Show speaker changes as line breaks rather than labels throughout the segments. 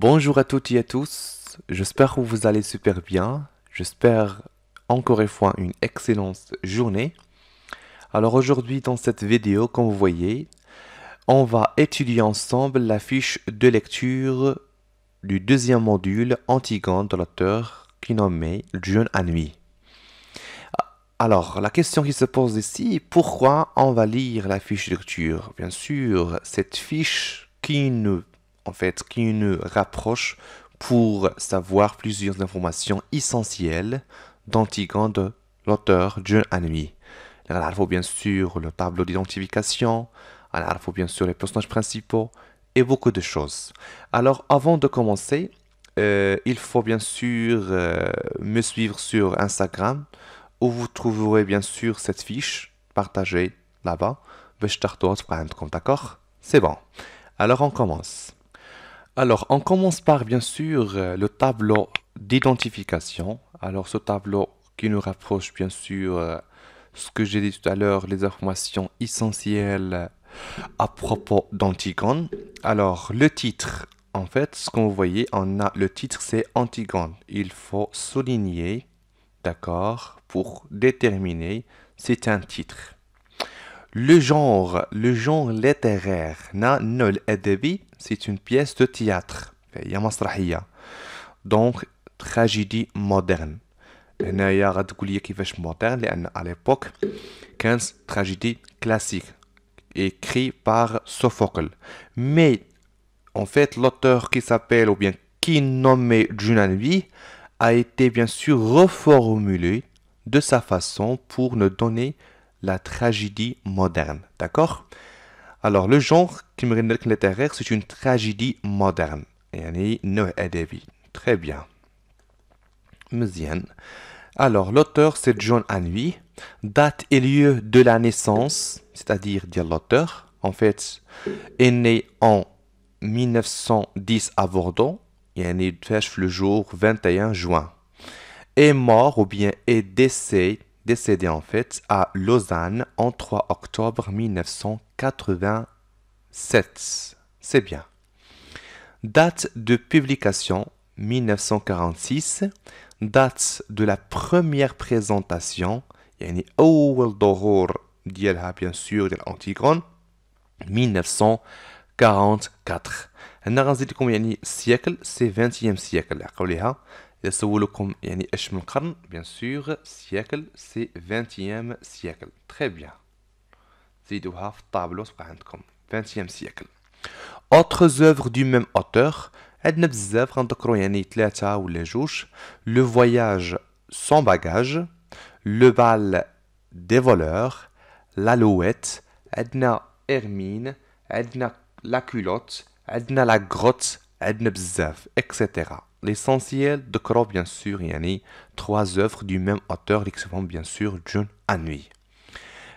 Bonjour à toutes et à tous, j'espère que vous allez super bien, j'espère encore une fois une excellente journée. Alors aujourd'hui dans cette vidéo, comme vous voyez, on va étudier ensemble la fiche de lecture du deuxième module Antigone de l'auteur qui nommé John Anhui. Alors la question qui se pose ici, pourquoi on va lire la fiche de lecture? Bien sûr, cette fiche qui nous rapproche pour savoir plusieurs informations essentielles d'Antigone de l'auteur John Anhui. On a bien sûr le tableau d'identification, on a bien sûr les personnages principaux et beaucoup de choses. Alors avant de commencer, il faut bien sûr me suivre sur Instagram où vous trouverez bien sûr cette fiche partagée là-bas. D'accord? C'est bon. Alors on commence. Alors, on commence par bien sûr le tableau d'identification. Alors, ce tableau qui nous rapproche bien sûr ce que j'ai dit tout à l'heure, les informations essentielles à propos d'Antigone. Alors, le titre, en fait, ce que vous voyez, on a le titre, c'est Antigone. Il faut souligner, d'accord, pour déterminer, c'est un titre. Le genre littéraire, nol adabi, c'est une pièce de théâtre. هي مسرحية. Donc, tragédie moderne. هنايا غتقول لي كيفاش moderne لأن à l'époque كانت tragédie classique écrit par Sophocle. Mais en fait, l'auteur qui s'appelle ou bien qui nommé Junanvi a été bien sûr reformulé de sa façon pour nous donner la tragédie moderne. D'accord? Alors, le genre qui me rend littéraire, c'est une tragédie moderne. يعني نوع أدبي. Très bien. مزيان. Alors, l'auteur, c'est John Anhui. Date et lieu de la naissance, c'est-à-dire dire l'auteur, en fait, est né en 1910 à Bordeaux. يعني le jour 21 juin. Est mort ou bien est décédé en fait à Lausanne en 3 octobre 1987. C'est bien. Date de publication 1946. Date de la première présentation يعني أول ظهور ديالها bien sûr ديال أنتيغون 1944. هنا غنزيد لكم يعني السياكل سي 20e سياكل عقلوا ليها. إذا سولكم يعني اش من قرن bien sûr سياكل سي 20e سياكل. Très bien. زيدوها في الطابلو تبقى عندكم 20e siècle. Autres œuvres du même auteur. عندنا بزاف غنذكروا يعني ثلاثة ولا جوج. Le voyage sans bagage. Le bal des voleurs. L'alouette. عندنا Hermine. عندنا la culotte. عندنا la grotte. عندنا بزاف etc. L'essentiel ذكروا bien sûr يعني trois œuvres du même auteur qui sont bien sûr John Anhui.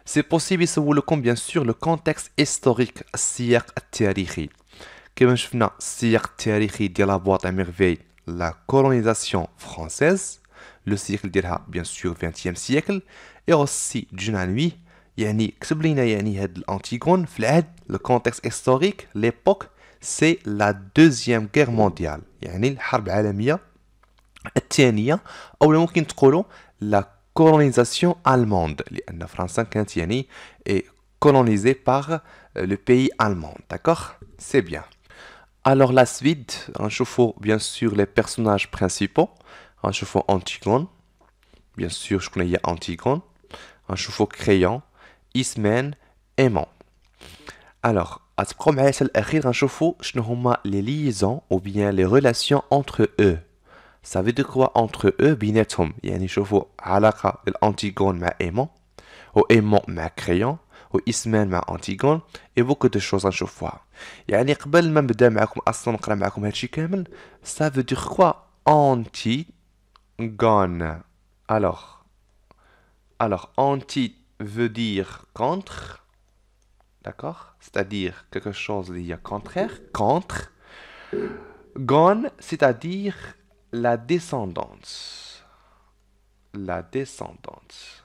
C'est possible يسولكم bien sûr le contexte historique السياق التاريخي. كما شفنا السياق التاريخي ديال لا بواط ميرفي la colonisation française, le siècle ديالها bien sûr 20e siècle et aussi John Anhui يعني كتب لينا يعني هاد الانتيغون في العهد le contexte historique l'époque c'est la deuxième guerre mondiale يعني الحرب العالمية الثانية أو ممكن تقولوا la colonisation allemande لأن فرنسا كانت يعني colonisée par le pays allemand. D'accord? C'est bien. Alors la suite, on chauffe bien sûr les personnages principaux. On chauffe Antigone. Bien sûr, je connais Antigone. On chauffe Crayon, Ismène, Aimant. Alors, à ce premier الأخير غنشوفوا شنو هما les liaisons ou bien les relations entre eux. Ça veut dire quoi entre eux بيناتهم يعني شوفوا علاقة الأنتيغون مع إيمون وإيمون مع كريون وإسمان مع أنتيغون et beaucoup de choses غنشوفوها. يعني قبل ما نبدا معكم أصلا نقرا معكم هادشي كامل ça veut dire quoi Antigone. Alors anti veut dire contre, d'accord? C'est-à-dire quelque chose il y a contraire, contre. Gone, c'est-à-dire la descendance. La descendance.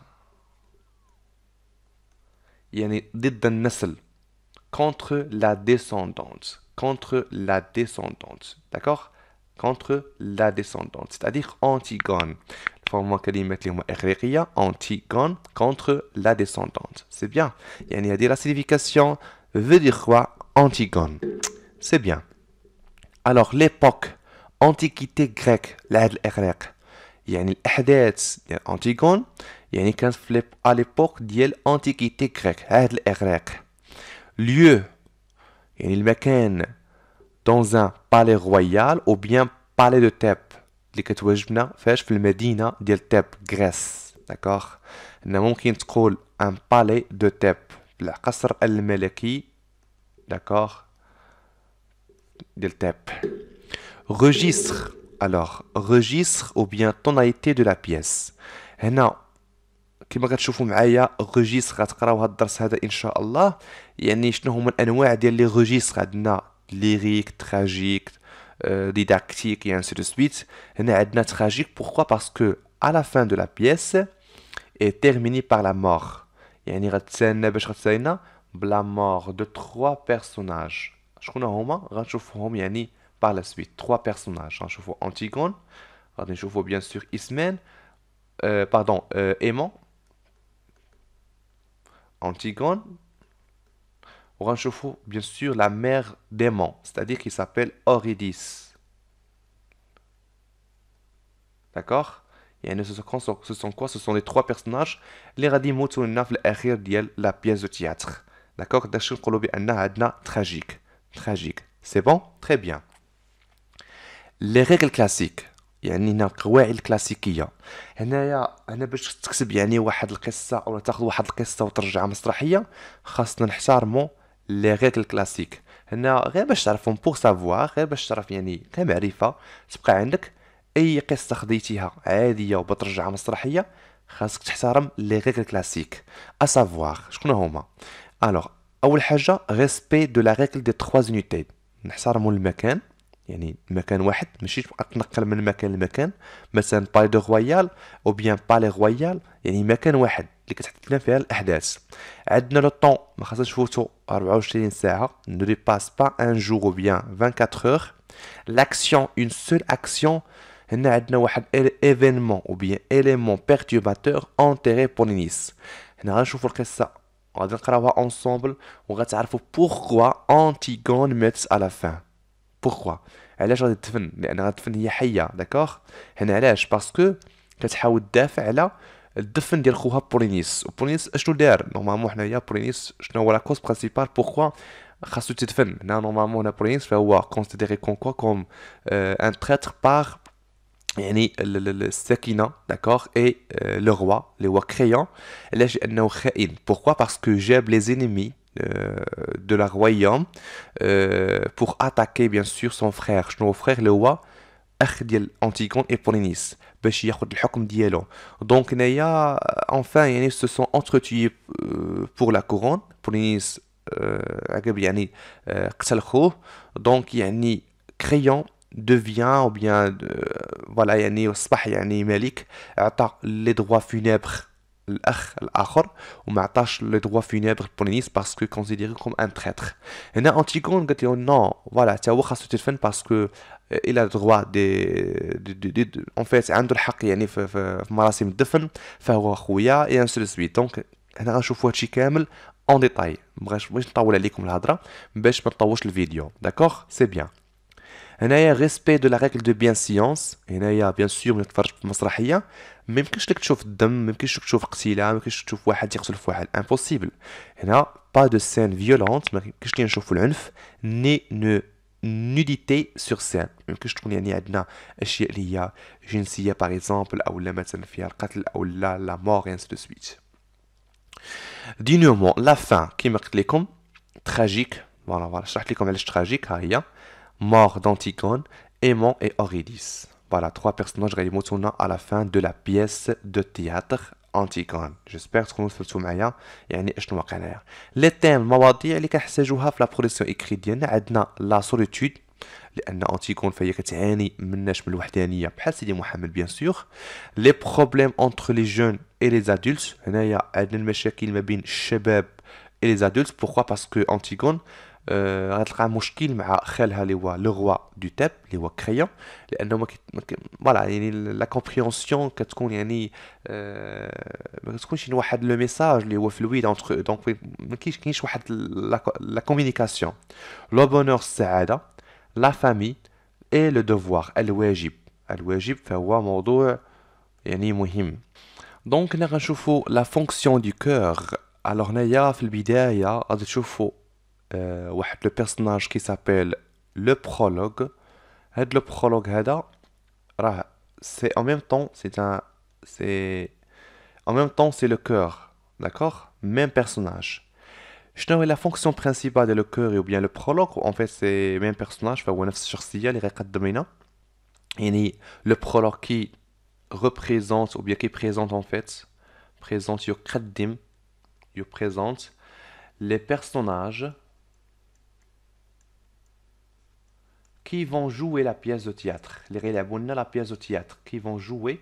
يعني ضد النسل. Contre la descendance. contre la descendante. D'accord? Contre la descendante. C'est-à-dire Antigone. فما كلمات اللي هما إغريقية Antigone contre la descendante. C'est bien. يعني هذه la signification veut dire quoi? Antigone. C'est bien. Alors l'époque antiquité grecque العهد الإغريق يعني الأحداث ديال أنتيغون يعني كانت في à l'époque ديال antiquité grecque العهد الإغريق. Lieu يعني المكان dans un palais royal ou bien palais de Thèbes اللي كتواجدنا فاش في المدينة ديال تيب غريس. داكوغ هنا ممكن تقول ان بالي دو تيب القصر الملكي. داكوغ ديال تيب. registre alors registre ou bien tonalité de la pièce. هنا كما كتشوفوا معايا registre غتقراو هاد الدرس هذا ان شاء الله. يعني شنو هما الانواع ديال لي registre؟ عندنا lyrique, tragique, didactique et ainsi de suite. هنا عندنا tragique. Pourquoi? Parce que à la fin de la pièce est terminée par la mort. يعني غتسالنا باش غتسالنا بلا mort de 3 personnages. شكون هما؟ غنشوفوهم يعني par la suite. 3 personnages. غنشوفو Antigone, غادي نشوفو bien sûr Ismène, pardon, Aimant, Antigone. On va bien sûr la mère d'Aimant, c'est-à-dire qu'il s'appelle Eurydice. D'accord? Et ce sont quoi? Ce sont les 3 personnages les غادي يموتوا لنا في الأخير ديال la pièce de théâtre. D'accord? داكشي نقولوا بأن عندنا tragique. Tragique. C'est bon? Très bien. Les règles classiques. يعني هنا القواعد الكلاسيكية. هنا باش تكتب يعني واحد القصة أو تاخذ واحد القصة وترجعها مسرحية خاصنا نحترموا لي ريغل كلاسيك. هنا غير باش تعرفهم بور سافوار، غير باش تعرف يعني كمعرفة تبقى عندك أي قصة خديتيها عادية وبترجعها مسرحية خاصك تحترم لي ريغل كلاسيك. أسافوار شكون هما؟ ألوغ أول حاجة ريسبي دو لا ريغل دي 3 unité. نحترموا المكان يعني مكان واحد ماشي تبقى تنقل من مكان لمكان. مثلا بالي دو رويال او بيان بالي رويال يعني مكان واحد اللي كتحدث فيها الاحداث. عندنا لو طون ما خاصناش نفوتو 24 ساعه. ne dépasse pas un jour ou bien 24 heures. l'action une seule action. هنا عندنا واحد événement ou bien élément perturbateur enterré pour Nice. هنا غنشوفوا القصه غادي نقراوها انصومبل وغتعرفوا pourquoi Antigone ماتت à la fin. Pourquoi? علاش غادي تدفن؟ لان غتدفن هي حيه. داكوغ هنا علاش؟ باسكو كتحاول تدافع على الدفن ديال خوها بولينيس. وبولينيس اشنو دار؟ نورمالمون حنايا بولينيس شنو هو لا كوز برينسيبال بوركوا خاصو تدفن؟ هنا نورمالمون هنا بولينيس فهو كونسيديري كوم ان تريتر بار يعني السكينه. داكوغ اي لو روا اللي هو كريون. علاش؟ لانه خائن. بوركوا؟ باسكو جاب لي زينيمي de la royaume pour attaquer bien sûr son frère. شنو frère اللي هو اخ ديال Antigone et Polynice باش ياخذ الحكم ديالو. دونك هنايا enfin يعني se sont entretués pour la couronne. Polynice عقب يعني قتل خوه. دونك يعني Créon devient ou bien voilà يعني اصبح يعني ملك. اعطى لي droits funèbres الاخ الاخر وما عطاش لي دروا فينيبر بولينيس باسكو كونسيديري كوم ان تريتر. هنا انتيغون قالت له نو فوالا حتى هو خاصو تدفن باسكو الى دروا دي اون فيت عنده الحق يعني في مراسم الدفن فهو خويا اي ان سو سويت. دونك هنا غنشوفوا هادشي كامل اون ديتاي. مبغيتش نطول عليكم الهضره باش ما نطولش الفيديو. داكوغ سي بيان. هنايا ريسبي دو لا ريغل دو بيانسيونس. هنايا بيان سور ملي تتفرج في المسرحيه ما يمكنش لك تشوف الدم، ما يمكنش لك تشوف قتيله، ما يمكنش تشوف واحد يقتل في واحد. امبوسيبل. هنا با دو سين فيولونت، ما يمكنش لينا نشوفوا العنف. ني نو نوديتي سور سين، ما يمكنش تكون يعني عندنا اشياء اللي هي جنسيه باغ اكزومبل او لا مثلا فيها القتل او لا مور انس دو سويت. دينومون لا فان كيما قلت لكم تراجيك. فوالا شرحت لكم علاش تراجيك. ها هي mort d'Antigone, Aimant et Eurydice. Voilà, 3 personnages qui sont à la fin de la pièce de théâtre Antigone. J'espère que vous avez معايا يعني اشنو واقع هنايا. Les thèmes المواضيع اللي كنحتاجوها في لا برودكسيون اكريت ديالنا عندنا لا سوليتود لان انتيغون فهي كتعاني من الوحدانيه بحال سيدي محمد بيان سور. لي بروبليم انتر لي جون اي لي ادولت. هنايا عندنا المشاكل ما بين الشباب اي لي ادولت. بوركوا؟ باسكو انتيغون غتلقى مشكل مع خالها اللي هو لو روا دو تاب اللي هو كريون، لانه فوالا يعني لا كومبريهنسيون كتكون يعني ما كتكونش يعني واحد لو ميساج اللي هو فلويد اونتر، دونك ما كاينش واحد لا كومونيكاسيون. لو بونور السعاده، لا فامي، اي لو دوفوار الواجب. الواجب فهو موضوع يعني مهم. دونك هنا غنشوفو لا فونكسيون دو كور. الوغ هنايا في البدايه غادي تشوفو واحد لو بيرسوناج كي سابيل لو برولوغ. هاد لو برولوغ هذا راه سي en même temps c'est un c'est en même temps c'est le cœur, d'accord, même personnage. شنو هي لا فونكسيون برينسيبال ديال لو كور ou bien le prologue؟ en fait c'est même personnage، فهو نفس الشخصيه اللي غيقدم لنا يعني le prologue qui représente ou bien qui présente en fait présente يقدم présente les personnages qui vont jouer la pièce de théâtre. Les غيلعبوا la pièce de théâtre. Qui vont jouer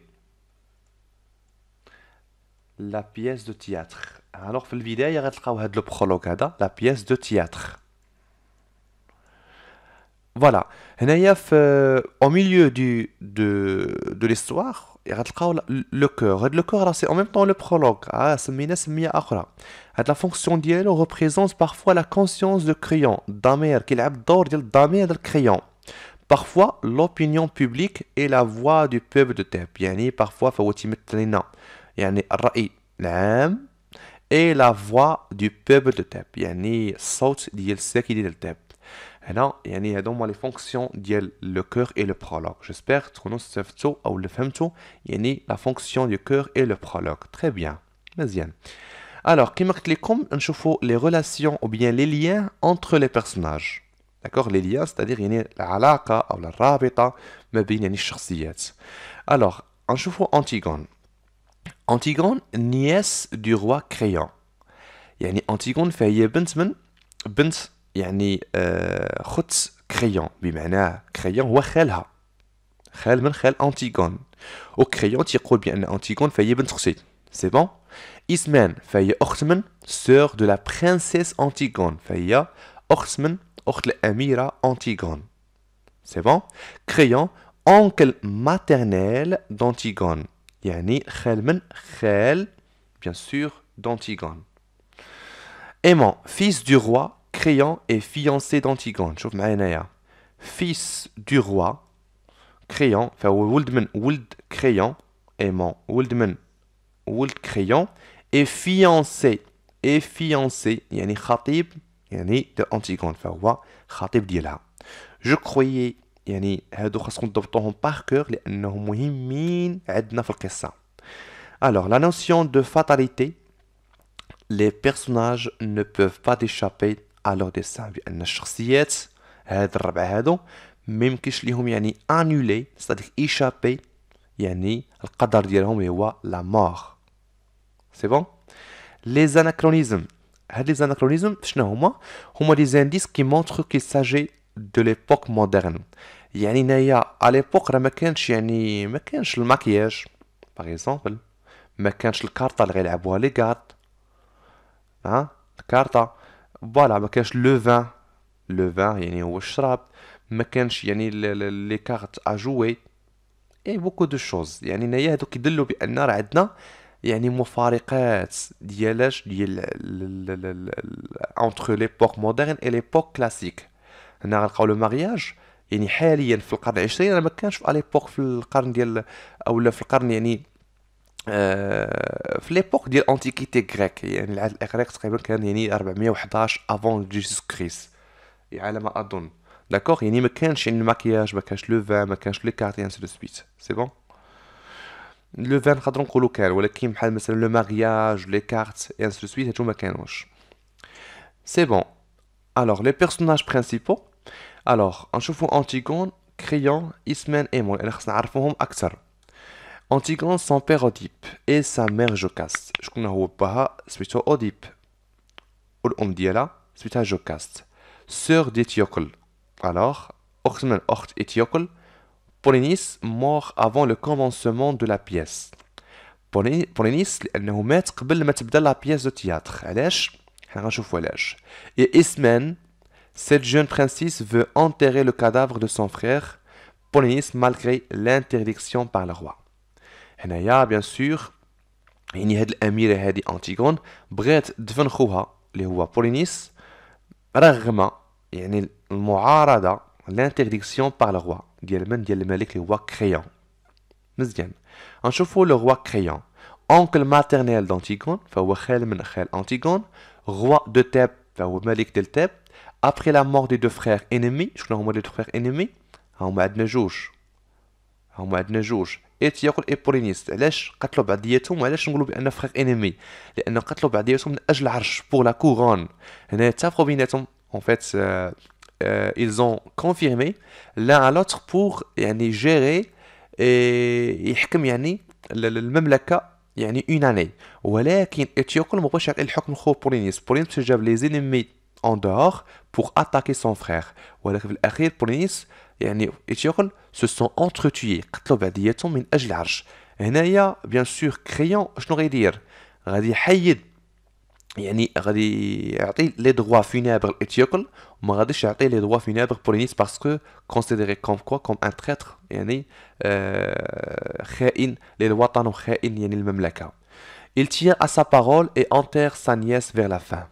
la pièce de théâtre. Alors في البداية غتلقاو هاد لو برولوغ هذا la pièce de théâtre. Voilà. هنايا في au milieu de l'histoire غتلقاو le cœur. هاد le cœur c'est en même temps le prologue. سمينا سمية أخرى. هاد la fonction ديالو représente parfois la conscience de crayon. الضمير كيلعب الدور ديال الضمير ديال الكريون. Parfois l'opinion publique est la voix du peuple de تاب. يعني parfois فهو تيمثل لنا يعني الرأي العام et la voix du peuple de تاب، يعني الصوت ديال الساكن ديال تاب. هنا يعني هادو هما لي فونكسيون ديال لو كور اي لو برولوغ. جيسبر تكونوا استفدتوا او فهمتوا يعني لا فونكسيون دو كور اي لو برولوغ. تري بيان، مزيان. Alors كيما قلت لكم نشوفوا لي ريلاسيون او بيان لي ليان انتر لي بيرسوناج. داكوغ لي ليان ستادير يعني العلاقه او الرابطه ما بين يعني الشخصيات. الوغ نشوفوا انتيغون. انتيغون نياس دو روا كريون. يعني انتيغون فهي بنت يعني خت كريون، بمعنى كريون هو خالها، خال من خال انتيغون. وكريون تيقول بان انتيغون فهي بنت اختي. سي بون. اسمان فهي اخت من سور دو لا برينسيس انتيغون، فهي اخت من اخت الاميره انتيغون. سي بون. كريون اونكل ماترنيل دانتيغون، يعني خال من خال بيان سور دانتيغون. ايمون فيس دو روا Créon est fiancé d'Antigone. شوف معايا هنايا. Fils du roi Créon فهو ولد من ولد كريون. ايمون ولد من ولد كريون et fiancé يعني خطيب يعني ديال انتيغون، فهو خطيب ديالها. جو كرويي يعني هادو خاصكم تضبطوهم باغ كور لانهم مهمين عندنا في القصه. Alors la notion de fatalité. Les personnages ne peuvent pas échapper à leur destin، بأن الشخصيات هاد الربع هادو ميمكنش ليهم يعني انولي ستادير ايشابي يعني القدر ديالهم اللي هو لا مور. سي بون. لي زاناكرونيزم. هاد لي زاناكرونيزم شنو هما دي زانديس كي مونطرو كي ساجي دو ليبوك مودرن. يعني هنايا ا ليبوك راه ما كانش الماكياج باغ اكزومبل، ما كانش الكارطه اللي غيلعبوها لي كارت الكارطه. فوالا ما كانش لو فان يعني هو الشراب، ما كانش يعني لي كارت ا جوي اي بوكو دو شوز. يعني هنايا هادو كيدلوا بان راه عندنا يعني مفارقات ديالاش ديال انتر ليبوك مودرن اي ليبوك كلاسيك. هنا غنلقاو لو مارياج يعني حاليا في القرن العشرين راه ما كانش في ليبوك في القرن ديال اولا في القرن يعني في ليبوك ديال انتيكيتي غريك. يعني العهد الاغريق تقريبا كان يعني 411 افون جيسوس كريست على ما اظن. داكوغ يعني ما كانش يعني الماكياج، ما كانش لو فان، ما كانش لي كارت انسي دو سويت. سي بون. لو فان نقدروا نقولوا كان، ولكن بحال مثلا لو مارياج لي كارت انسي دو سويت هادو ما كانوش. سي بون. الوغ لي بيرسوناج برينسيبو. الوغ نشوفوا انتيغون كريون اسمان ايمون اللي خصنا نعرفوهم اكثر. Antigone son père Oedipe et sa mère Jocaste. شكون هو باها سميتو أوديب والأم ديالها سميتها جوكاست. Sœur d'Étiocle. Alors, أخت من أخت إتيوكل. Polynice mort avant le commencement de la pièce. Polynice لأنه مات قبل ما تبدا لا بياس دو تياتر. علاش؟ حنا غنشوفو علاش. Et Ismène Cette jeune princesse veut enterrer le cadavre de son frère Polynice malgré l'interdiction par le roi. هنايا bien sûr يعني هاد الأميرة هادي أنتيغون بغات تدفن خوها اللي هو بولينيس رغم يعني المعارضة l'interdiction par le roi ديال الملك اللي هو كريون. مزيان غنشوفو لو روا كريون اونكل ماترنيل دانتيغون فهو خال من خال انتيغون روا دو تاب فهو ملك ديال تاب ابخي لا مور دي دو فخير انمي. شكون هما لي دو فخير انمي؟ هما عندنا جوج ايتيوكل اي بولينيس. علاش قتلوا بعضياتهم وعلاش نقولوا بان فخير انمي؟ لانه قتلوا بعضياتهم من اجل العرش بور لا كورون. هنا اتفقوا بيناتهم en fait ils ont confirmé l'un à l'autre pour يعني gérer يحكم يعني المملكة يعني اون اني. ولكن اتيوكل ما بغاش يعطي الحكم لخو بولينيس. بولينيس جاب لي زينيمي en dehors pour attaquer son frère. ولكن في الأخير بولينيس يعني اتيوكل se sont entretués قتلوا بعضياتهم من أجل العرش. هنايا بيان سور كريون شنو غيدير؟ غادي يحيد يعني غادي يعطي لي droits funèbres لاتيوكل وما غاديش يعطي لي droits funèbres بولينيس باسكو considéré comme quoi comme un traître يعني خائن للوطن وخائن يعني المملكة. Il tient à sa parole et enterre sa nièce vers la fin.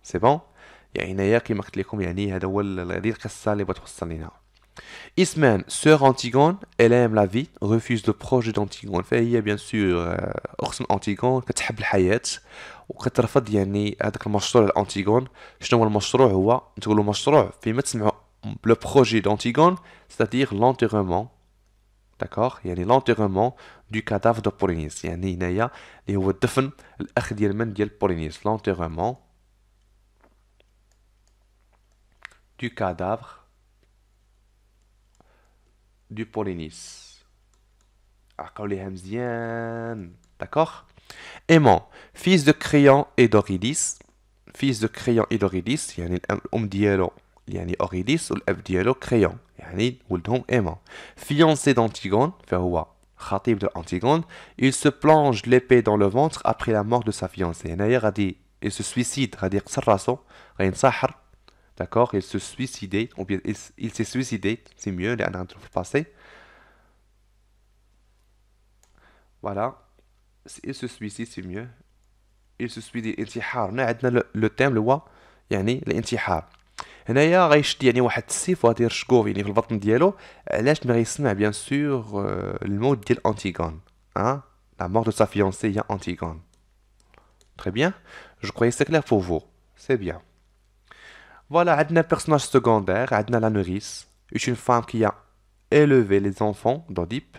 C'est bon؟ يعني هنايا كيما قلت لكم يعني هذا هو هذه القصة اللي بغات توصل لينا. Ismène, sœur Antigone, elle aime la vie, refuse le projet d'Antigone. فهي bien sûr أخت من أنتيغون كتحب الحياة وكترفض يعني هذاك المشروع لأنتيغون. شنو هو المشروع؟ هو تقولوا مشروع فيما تسمعوا لو بروجي d'Antigone, c'est-à-dire l'enterrement. d'accord يعني l'enterrement du cadavre de Polynice. يعني هنايا اللي هو الدفن الأخ ديال من ديال بولينيس. l'enterrement du cadavre du Polynice. عقلوا مزيان. d'accord. Aimant, fils de Créon et d'Eurydice. fils de Créon et d'Eurydice يعني الأم ديالو يعني أوريديس والأب ديالو كريون يعني ولدهم Aimant. fiancé d'Antigone فهو خطيب de Antigone. il se plonge l'épée dans le ventre après la mort de sa fiancée. هنايا غادي il se suicide غادي يقتل راسو غادي ينتحر. d'accord il se suicidait ou bien il s'est suicidé c'est mieux لأن غنديرو في الباسي. voilà il se suicide c'est mieux. il se suicide الانتحار. هنا عندنا لو تيم اللي هو يعني الانتحار. هنايا غيشد يعني واحد السيف وغادي يرشقوه يعني في البطن ديالو. علاش ملي غيسمع بيان سور الموت ديال انتيغون la mort de sa fiancée il y a Antigone. très bien je croyais c'est clair pour vous. c'est bien. voilà عندنا personnage secondaire. عندنا la nourrice est une femme qui a élevé les enfants d'Oedipe.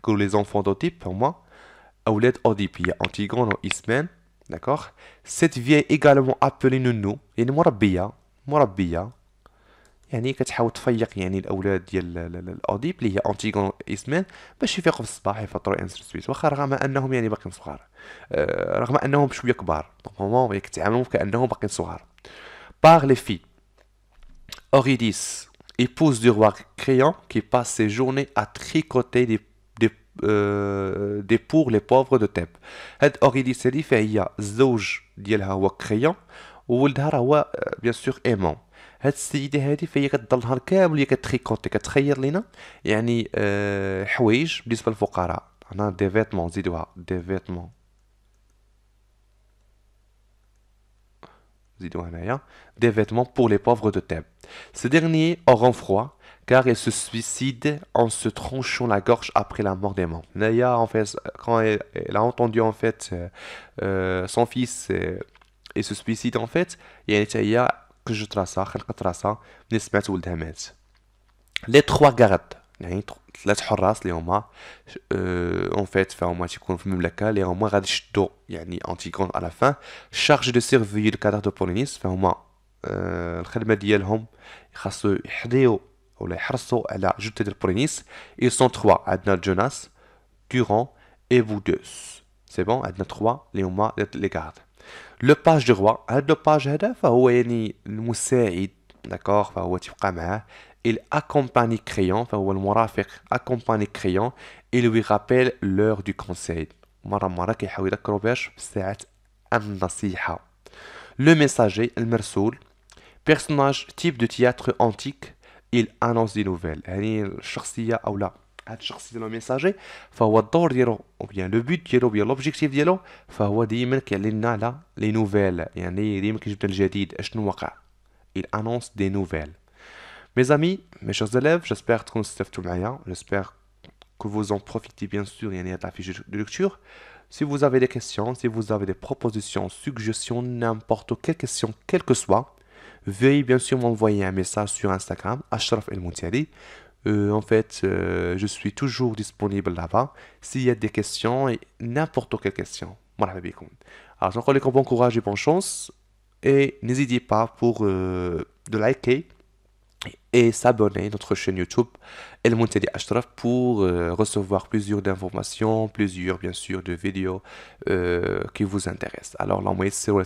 que les enfants d'Oedipe pour moi أولاد أوديب هي أنتيغون وإسمين. d'accord. cette vieille également appelée نونو يعني مربية يعني كتحاول تفيق يعني الاولاد ديال الاوديب اللي هي انتيغون واسمين باش يفيقوا في الصباح يفطروا انس سويت. واخا رغم انهم يعني باقيين صغار رغم انهم شويه كبار نورمالمون كيتعاملوا كانهم باقيين صغار. par les filles Eurydice épouse du roi Créon qui passe ses journées à tricoter des pour les pauvres de Thèbes. هاد Eurydice هادي فهي الزوج ديالها هو كريون وولدها راه هو بيان سور ايمون. هاد السيده هادي فهي كتضل النهار كامل هي كتريكوتي كتخير لينا يعني حوايج بالنسبه للفقراء. هنا دي فيتمون نزيدوها دي فيتمون نزيدوها هنايا des vêtements pour les pauvres de Thèbes. Ces derniers auront froid car ils se suicident en se tranchant la gorge après la mort des morts. Naya en fait quand elle a entendu en fait son fils et se suicide en fait يعني حتى هي كجت راسها خنقت راسها ملي سمعت ولدها مات. لي تخوا غارد يعني ثلاث حراس اللي هما اون فيت فهما تيكونوا في المملكه اللي هما غادي يشدوا يعني انتيغون على فان شارجي دو سيرفي دو كادر دو بولينيس. فهما الخدمه ديالهم خاصو يحديو ولا يحرصوا على جثه ديال بولينيس. ils sont trois. عندنا جوناس دوران اي بودوس. سي بون عندنا تخوا اللي هما لي غارد. لو باج دو روا هاد لو باج هذا فهو يعني المساعد داكوغ فهو تيبقى معاه. il accompagne Créon فهو المرافق accompagne Créon et lui rappelle l'heure du conseil. مرة كيحاول يذكرو باش بساعة النصيحة. لو ميساجي المرسول personnage type de théâtre antique il annonce des nouvelles يعني الشخصية أو لا هاد الشخصية لو ميساجي فهو الدور ديالو او بيان لو بوت ديالو بيان لوبجيكتيف ديالو فهو ديما كيعلن لنا على لي نوفيل يعني ديما كيجيب لنا الجديد اشنو وقع il annonce des nouvelles. Mes amis, mes chers élèves, j'espère que j'espère que vous en profitez bien sûr يعني هاد la fiche de lecture. Si vous avez des questions, si vous avez des propositions, suggestions, n'importe quelle question, quelle que soit, veuillez bien sûr m'envoyer un message sur Instagram, Ashraf El Moutiali. Je suis toujours disponible là-bas s'il y a des questions et n'importe quelle question. مرحبا بكم. Alors, j'encore les bon courage et bonne chance. Et n'hésitez pas pour de liker et s'abonner à notre chaîne YouTube El Moutadi Ashraf pour recevoir plusieurs d'informations, plusieurs bien sûr de vidéos qui vous intéressent. Alors, l'envoyez sur le